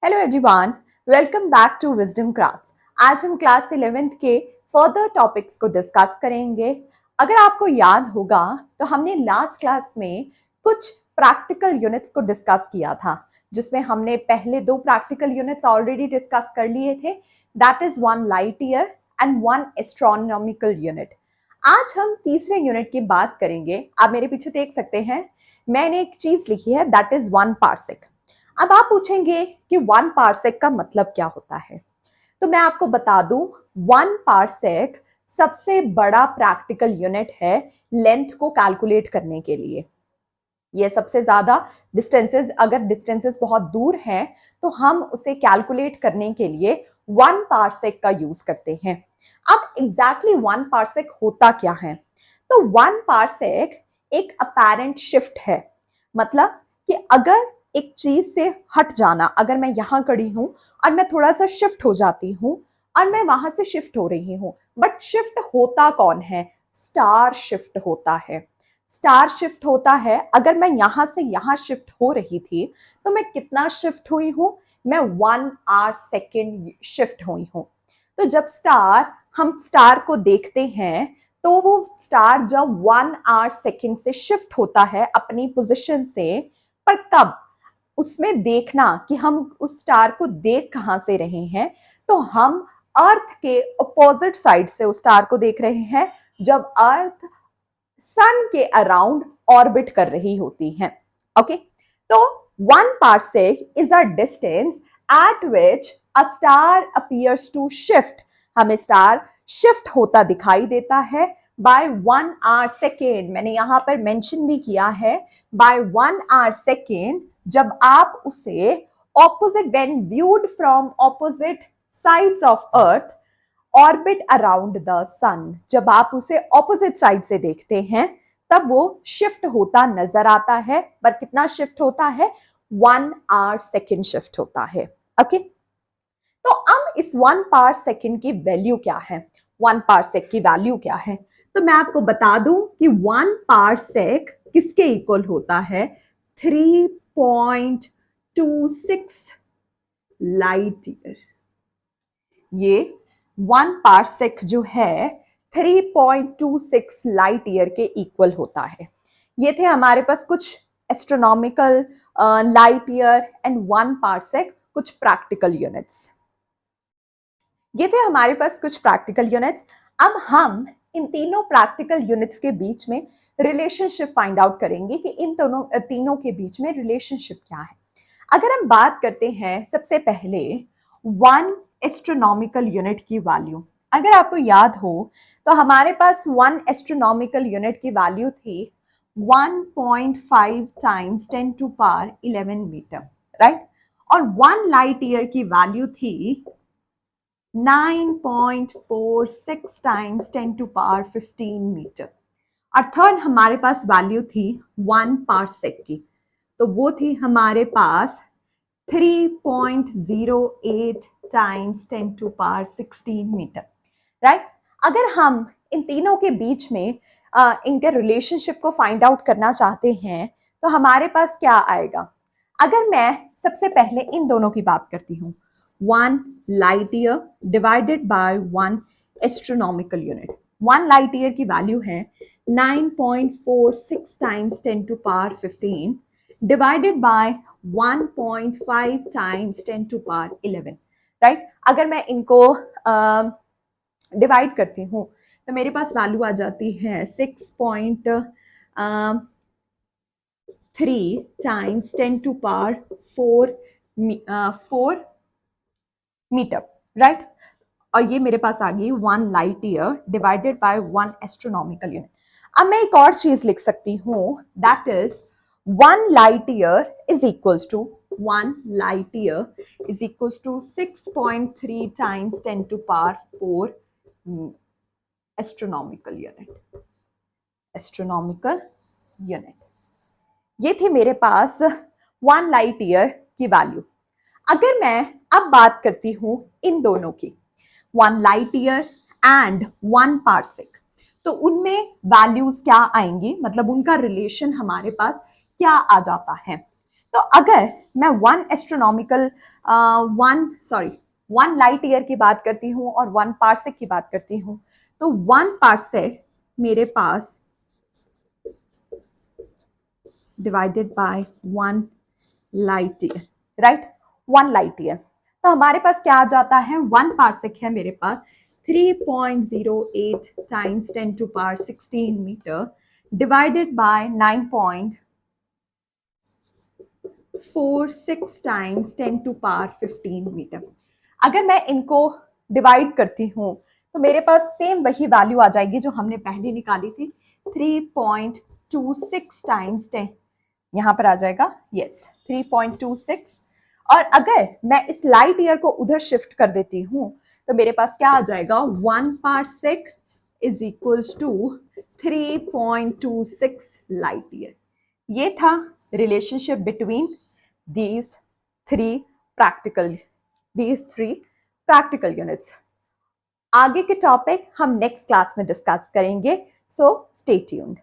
Hello everyone, welcome back to wisdom crafts. आज हम class 11th के फर्दर टॉपिक्स को डिस्कस करेंगे। अगर आपको याद होगा तो हमने लास्ट क्लास में कुछ प्रैक्टिकल यूनिट्स को डिस्कस किया था, जिसमें हमने पहले दो प्रैक्टिकल यूनिट्स ऑलरेडी डिस्कस कर लिए थे, that is 1 light year and 1 astronomical unit. आज हम तीसरे यूनिट की बात करेंगे। आप मेरे पीछे देख सकते हैं, मैंने एक चीज लिखी है, दैट इज 1 पार्सेक। अब आप पूछेंगे कि 1 पार्सेक का मतलब क्या होता है, तो मैं आपको बता दूं, 1 पार्सेक सबसे बड़ा प्रैक्टिकल यूनिट है लेंथ को कैलकुलेट करने के लिए। ये सबसे ज्यादा डिस्टेंसेस, अगर डिस्टेंसेस बहुत दूर हैं तो हम उसे कैलकुलेट करने के लिए 1 पार्सेक का यूज करते हैं। अब एग्जैक्टली 1 पार्सेक होता क्या है? तो 1 पार्सेक एक अपैरेंट शिफ्ट है। मतलब कि अगर एक चीज से हट जाना, अगर मैं यहां खड़ी हूं और मैं थोड़ा सा शिफ्ट हो जाती हूं और मैं वहां से शिफ्ट हो रही हूं, बट शिफ्ट होता कौन है? स्टार शिफ्ट होता है। स्टार शिफ्ट होता है। अगर मैं यहां से यहां शिफ्ट हो रही थी तो मैं कितना शिफ्ट हुई हूं? मैं 1 आवर सेकेंड शिफ्ट हुई हूं। तो जब हम स्टार को देखते हैं तो वो स्टार जब 1 आवर सेकेंड से शिफ्ट होता है अपनी पोजिशन से, पर कब? उसमें देखना कि हम उस स्टार को देख कहां से रहे हैं, तो हम अर्थ के अपोजिट साइड से उस स्टार को देख रहे हैं, जब अर्थ सन के अराउंड ऑर्बिट कर रही होती है। ओके, तो 1 parsec is a distance at which a star appears to shift. हमें स्टार शिफ्ट होता दिखाई देता है बाय 1 आवर सेकेंड। मैंने यहां पर मेंशन भी किया है, बाय 1 आवर सेकेंड। जब आप उसे opposite, when viewed from opposite sides of Earth orbit around the sun, जब आप उसे ऑपोजिट साइड से देखते हैं तब वो शिफ्ट होता नजर आता है। पर कितना शिफ्ट होता है? 1 आवर सेकेंड शिफ्ट होता है। ओके, तो अब इस 1 पार सेकेंड की वैल्यू क्या है? 1 पार सेक की वैल्यू क्या है? तो मैं आपको बता दूं कि 1 पार सेक किसके इक्वल होता है? 3.26 लाइट ईयर। ये 1 पार्सेक जो है 3.26 लाइट ईयर के इक्वल होता है। ये थे हमारे पास कुछ astronomical light year and 1 parsec, कुछ प्रैक्टिकल यूनिट्स। ये थे हमारे पास कुछ प्रैक्टिकल यूनिट्स। अब हम इन तीनों प्रैक्टिकल यूनिट्स के बीच में रिलेशनशिप फाइंड आउट करेंगे कि इन तीनों के बीच में रिलेशनशिप क्या है। अगर हम बात करते हैं सबसे पहले 1 एस्ट्रोनॉमिकल यूनिट की वैल्यू, अगर आपको याद हो तो हमारे पास 1 एस्ट्रोनॉमिकल यूनिट की वैल्यू थी 1.5 times 10 to power 11 metre, right? और 1 लाइट ईयर की वैल्यू थी 9.46 टाइम्स 10 टू पावर 15 मीटर। और थर्ड हमारे पास वैल्यू थी 1 पार्सेक की, तो वो थी हमारे पास 3.08 times 10 to power 16 metre, right? अगर हम इन तीनों के बीच में इनके रिलेशनशिप को फाइंड आउट करना चाहते हैं तो हमारे पास क्या आएगा? अगर मैं सबसे पहले इन दोनों की बात करती हूँ, 1 light year divided by 1 astronomical unit. 1 light year की वैल्यू है 9.46 times 10 to power 15 divided by 1.5 times 10 to power 11, right? अगर मैं इनको डिवाइड करती हूँ तो मेरे पास वैल्यू आ जाती है 6.3 times 10 to power 4 metre, right? और ये मेरे पास आ गई 1 light year divided by 1 astronomical unit. अब मैं एक और चीज लिख सकती हूँ, that is 1 light year is equals to 1 light year is equals to 6.3 times 10 to power 4 astronomical unit. Astronomical unit. ये थे मेरे पास 1 लाइट ईयर की वैल्यू। अगर मैं अब बात करती हूं इन दोनों की, 1 लाइट ईयर एंड 1 पार्सेक, तो उनमें वैल्यूज क्या आएंगी? मतलब उनका रिलेशन हमारे पास क्या आ जाता है? तो अगर मैं वन लाइट ईयर की बात करती हूँ और 1 पार्सेक की बात करती हूँ, तो 1 पार्सेक मेरे पास divided by 1 light year, right, 1 light year. तो हमारे पास क्या आ जाता है, 1 पार्सेक है मेरे पास 3.08 times 10 to power 16 metre divided by 9.46 times 10 to power 15 metre. अगर मैं इनको डिवाइड करती हूँ तो मेरे पास सेम वही वैल्यू आ जाएगी जो हमने पहले निकाली थी, 3.26 टाइम्स 10, यहां पर आ जाएगा, यस 3.26। और अगर मैं इस लाइट ईयर को उधर शिफ्ट कर देती हूं तो मेरे पास क्या आ जाएगा, 1 parsec is equals to 3.26 light year. ये था relationship between these three practical units. आगे के टॉपिक हम नेक्स्ट क्लास में डिस्कस करेंगे, सो स्टे ट्यून्ड।